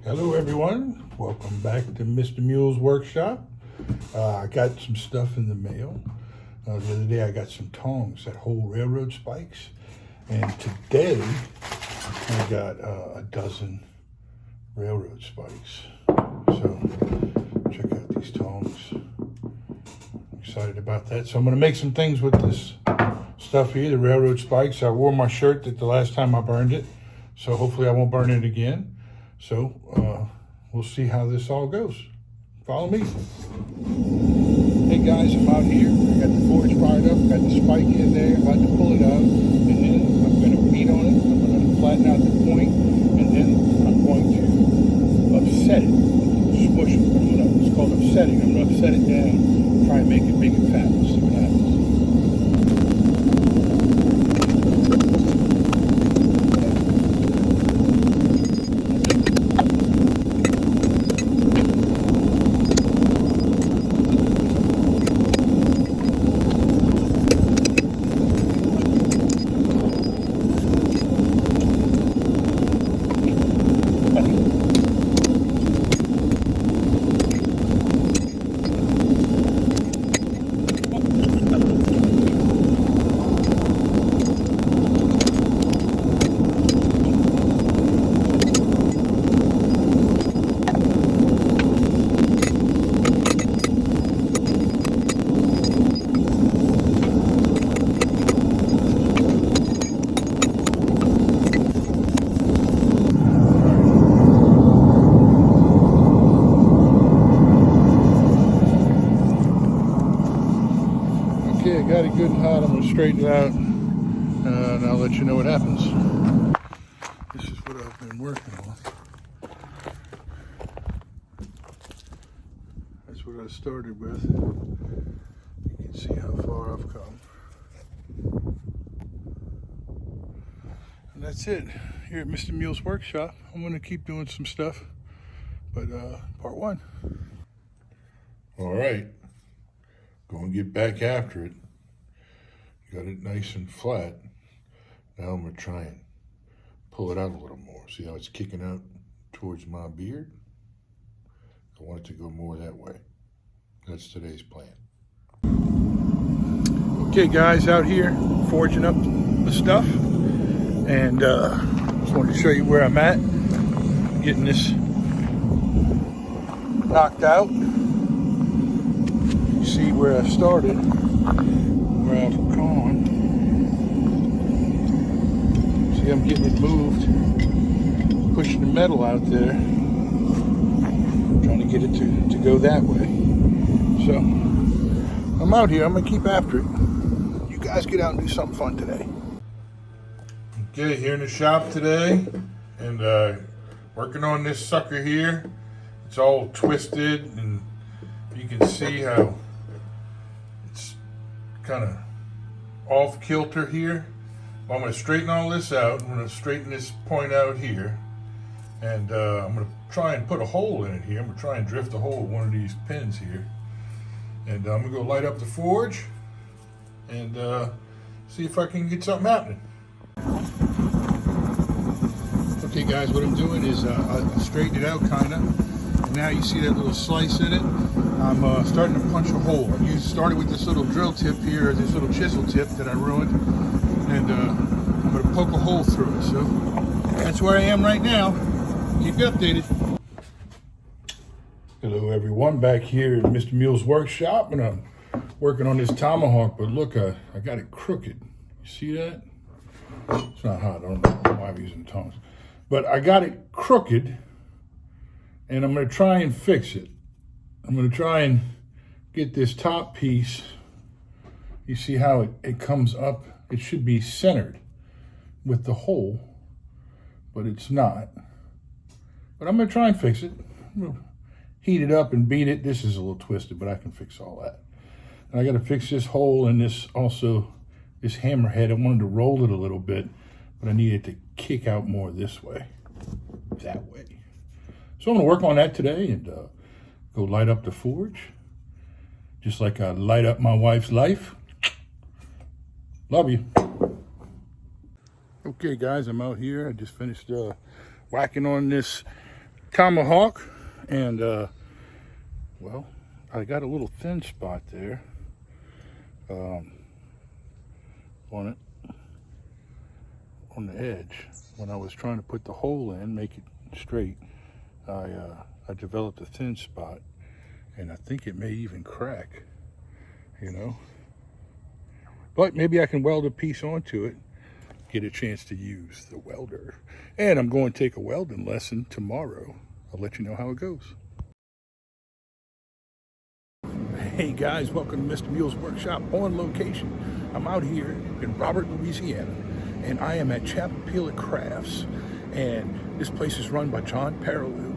Hello everyone, welcome back to Mr. Mule's workshop. I got some stuff in the mail. The other day I got some tongs that hold railroad spikes, and today I got a dozen railroad spikes. So check out these tongs. I'm excited about that. So I'm going to make some things with this stuff here, the railroad spikes. I wore my shirt the last time I burned it, so hopefully I won't burn it again. So we'll see how this all goes. Follow me. Hey guys, I'm out here. I got the forge fired up, got the spike in there, about to pull it out, and then I'm going to beat on it. I'm going to flatten out the point, and then I'm going to upset it. Smush it. It's called upsetting. I'm going to upset it down, try and make it big and fat. We'll see what happens. Okay, I got it good and hot. I'm going to straighten it out, and I'll let you know what happens. This is what I've been working on. That's what I started with. You can see how far I've come. And that's it. Here at Mr. Mule's workshop, I'm going to keep doing some stuff, but part one. All right. Go and get back after it. Got it nice and flat. Now I'm going to try and pull it out a little more. See how it's kicking out towards my beard? I want it to go more that way. That's today's plan. Okay guys, out here forging up the stuff, and just wanted to show you where I'm at. Getting this knocked out. You see where I started, where I've gone. See, I'm getting it moved, pushing the metal out there, trying to get it to go that way. So I'm out here. I'm gonna keep after it. You guys get out and do something fun today. Okay, here in the shop today, and working on this sucker here. It's all twisted, and you can see how it's kind of off kilter here. Well, I'm going to straighten all this out. I'm going to straighten this point out here, and I'm going to try and put a hole in it here. I'm going to try and drift a hole with one of these pins here, and I'm going to go light up the forge and see if I can get something happening. Okay guys, what I'm doing is I straightened it out kind of, and now you see that little slice in it. I'm starting to punch a hole. I started with this little drill tip here, this little chisel tip that I ruined, and I'm going to poke a hole through it. So that's where I am right now. Keep you updated. Hello everyone, back here at Mr. Mule's workshop, and I'm working on this Tomahawk, but look, I got it crooked. You see that? It's not hot. I don't know why I'm using tongs. But I got it crooked, and I'm going to try and fix it. I'm going to try and get this top piece. You see how it comes up? It should be centered with the hole, but it's not. But I'm going to try and fix it. I'm going to heat it up and beat it. This is a little twisted, but I can fix all that. And I got to fix this hole and this hammerhead. I wanted to roll it a little bit, but I needed to kick out more this way, that way. So I'm going to work on that today and go light up the forge, just like I light up my wife's life. Love you. Okay guys, I'm out here. I just finished whacking on this Tomahawk, and well, I got a little thin spot there on it, on the edge. When I was trying to put the hole in, make it straight, I developed a thin spot, and I think it may even crack, you know. But maybe I can weld a piece onto it, get a chance to use the welder. And I'm going to take a welding lesson tomorrow. I'll let you know how it goes. Hey guys, welcome to Mr. Mule's Workshop on location. I'm out here in Robert, Louisiana, and I am at Chappapeela Crafts. And this place is run by John Perilloux,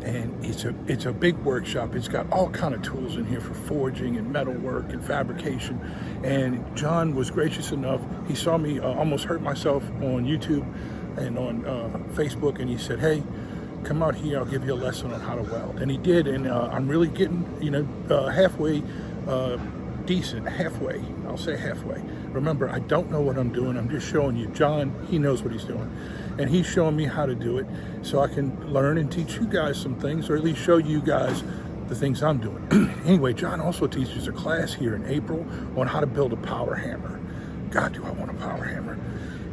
and it's a big workshop. It's got all kind of tools in here for forging and metalwork and fabrication. And John was gracious enough. He saw me almost hurt myself on YouTube and on Facebook, and he said, "Hey, come out here, I'll give you a lesson on how to weld." And he did, and I'm really getting, halfway decent, halfway. I'll say halfway. Remember, I don't know what I'm doing. I'm just showing you. John, he knows what he's doing, and he's showing me how to do it so I can learn and teach you guys some things, or at least show you guys the things I'm doing. Anyway, John also teaches a class here in April on how to build a power hammer. God, do I want a power hammer.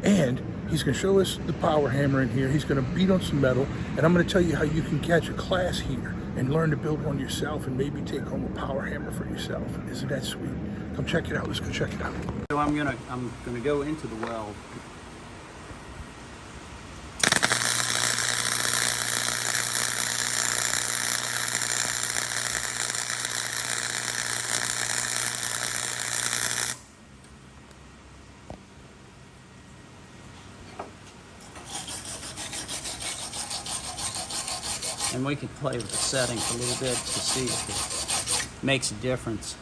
And he's going to show us the power hammer in here. He's going to beat on some metal, and I'm going to tell you how you can catch a class here and learn to build one yourself and maybe take home a power hammer for yourself. Isn't that sweet? Come check it out. Let's go check it out. So I'm gonna go into the weld. And we could play with the settings a little bit to see if it makes a difference.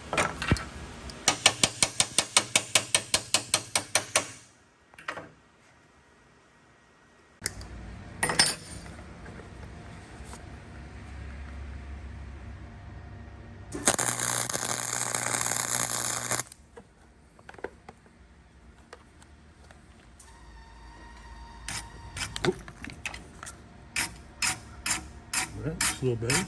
Just a little bit.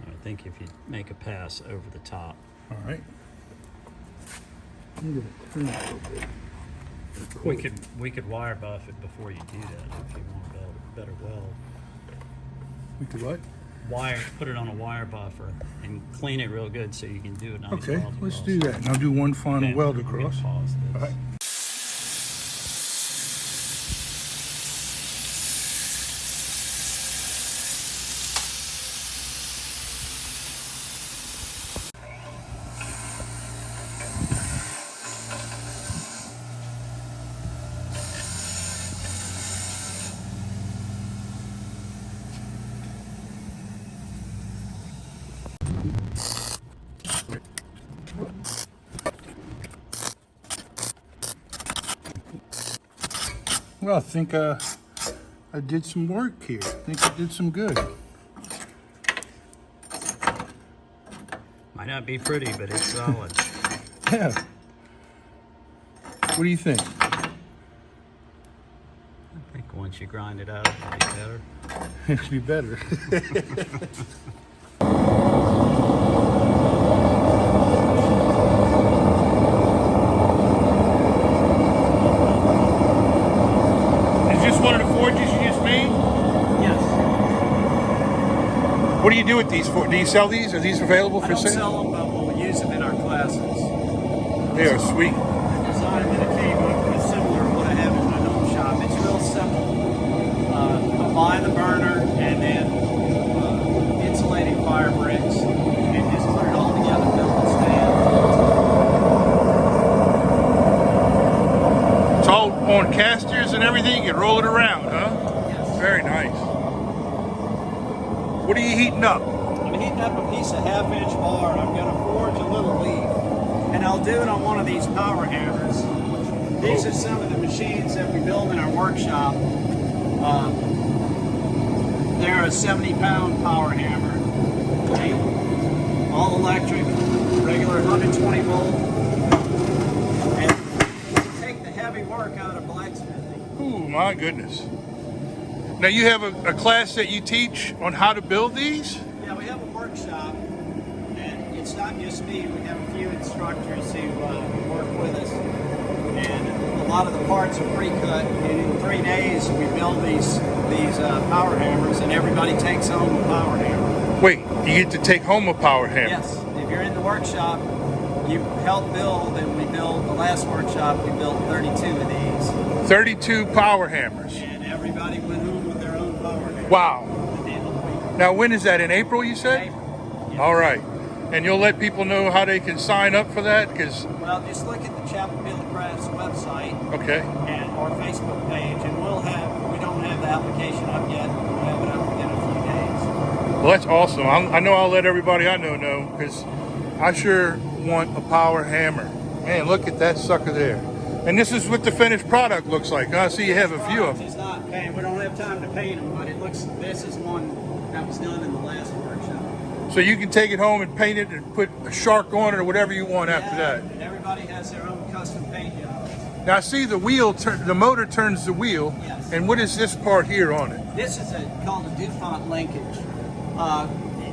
I think if you make a pass over the top. All right. I'm gonna turn it a little bit. We could wire buff it before you do that if you want a better weld. We could what? Put it on a wire buffer and clean it real good so you can do it. Okay, let's do that. And I'll do one final weld across. Pause this. All right. Well, I think I did some work here. I think I did some good. Might not be pretty, but it's solid. Yeah. What do you think? I think once you grind it out, it'll be better. It'll be better. What do you do with these for? Do you sell these? Are these available for sale? I don't sell them, but we'll use them in our classes. They are sweet. I designed them in a cave similar to what I have in my home shop. It's real simple. Combine the burner and then insulating fire bricks and just put it all together, build the stand. It's all on casters and everything. You can roll it around, huh? Yes. Very nice. What are you heating up? I'm heating up a piece of 1/2-inch bar, and I'm going to forge a little leaf. And I'll do it on one of these power hammers. These are some of the machines that we build in our workshop. they're a 70-pound power hammer. Okay? All electric, regular 120 volt. And take the heavy work out of blacksmithing. Ooh, my goodness. Now you have a class that you teach on how to build these? Yeah, we have a workshop, and it's not just me. We have a few instructors who work with us, and a lot of the parts are pre-cut. And in 3 days, we build these power hammers, and everybody takes home a power hammer. Wait, you get to take home a power hammer? Yes, if you're in the workshop, you help build, and we build. The last workshop, we built 32 of these. 32 power hammers. And everybody went home with their own power hammer. Wow. At the end of the week. Now, when is that? In April, you said? April. Yes. All right. And you'll let people know how they can sign up for that? Well, just look at the Chappapeela Crafts website. Okay. And our Facebook page, and we don't have the application up yet. We'll have it up in a few days. Well, that's awesome. I know I'll let everybody I know because I sure want a power hammer. Man, look at that sucker there. And this is what the finished product looks like. I see you have a few of them. It's not paint. We don't have time to paint them, but this is one that was done in the last workshop. So you can take it home and paint it and put a shark on it or whatever you want after that. And everybody has their own custom paint jobs. Now I see the wheel, the motor turns the wheel. Yes. And what is this part here on it? This is called a DuPont linkage.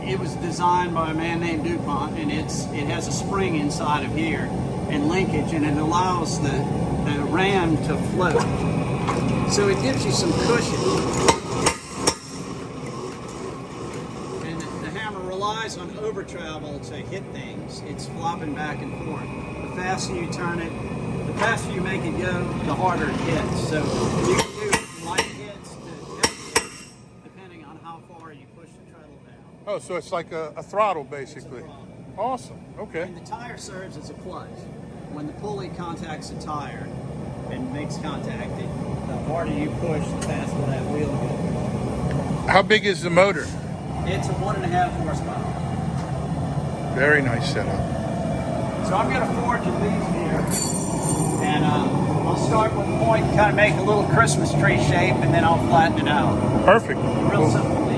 It was designed by a man named DuPont, and it has a spring inside of here and linkage, and it allows the ram to float. So it gives you some cushion. And the hammer relies on over travel to hit things. It's flopping back and forth. The faster you turn it, the faster you make it go, the harder it hits. So you can do light hits to heavy hits, depending on how far you push the treadle down. Oh, so it's like a throttle basically. Awesome. Okay. And the tire serves as a clutch. When the pulley contacts the tire and makes contact, the harder you push, the faster that wheel goes. How big is the motor? It's a 1.5 horsepower. Very nice setup. So I'm going to forge a leaf here, and I'll start with a point, kind of make a little Christmas tree shape, and then I'll flatten it out. Perfect. Real simple leaf.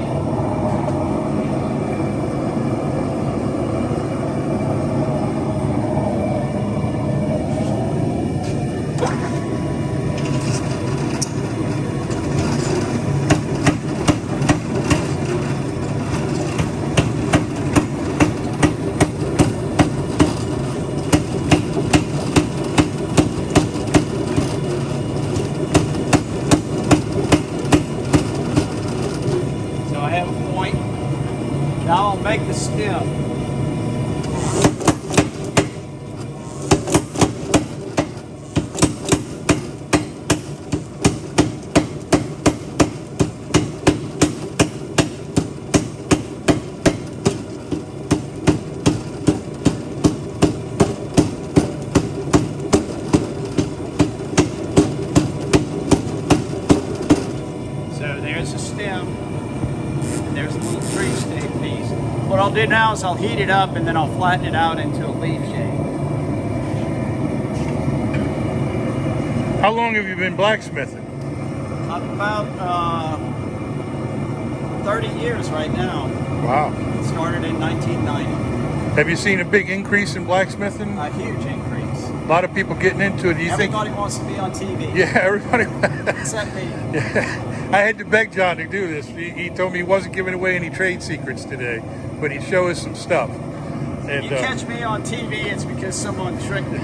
Now I'll make the stem. So there's a stem, and there's a little tree stake piece. What I'll do now is I'll heat it up and then I'll flatten it out into a leaf shape. How long have you been blacksmithing? About 30 years right now. Wow. Started in 1990. Have you seen a big increase in blacksmithing? A huge increase. A lot of people getting into it. Do you think? Everybody wants to be on TV. Yeah, everybody. Except me. Yeah. I had to beg John to do this. He told me he wasn't giving away any trade secrets today, but he'd show us some stuff. And, You catch me on TV, it's because someone tricked me.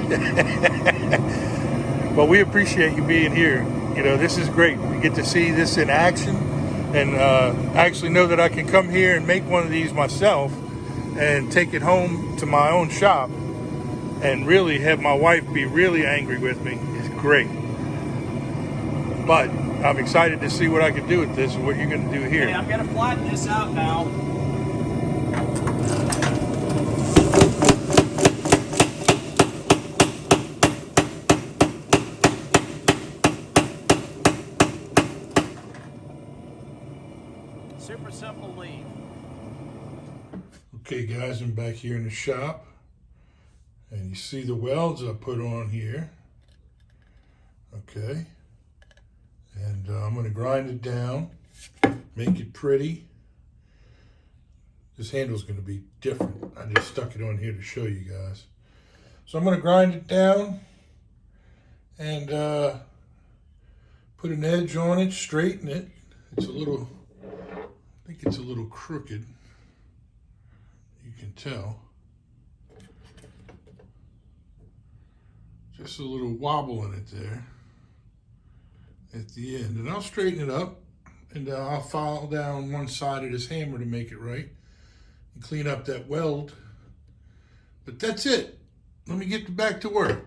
Well, we appreciate you being here. You know, this is great. We get to see this in action, and actually know that I can come here and make one of these myself and take it home to my own shop and really have my wife be really angry with me. It's great. But I'm excited to see what I can do with this and what you're going to do here. Okay, I'm going to flatten this out now. Super simple leaf. Okay guys, I'm back here in the shop, and you see the welds I put on here. Okay, and I'm going to grind it down, make it pretty. This handle's going to be different. I just stuck it on here to show you guys. So I'm going to grind it down and put an edge on it, straighten it. It's a little, I think it's a little crooked. You can tell. Just a little wobble in it there at the end. And I'll straighten it up, and I'll file down one side of this hammer to make it right and clean up that weld. But that's it. Let me get back to work.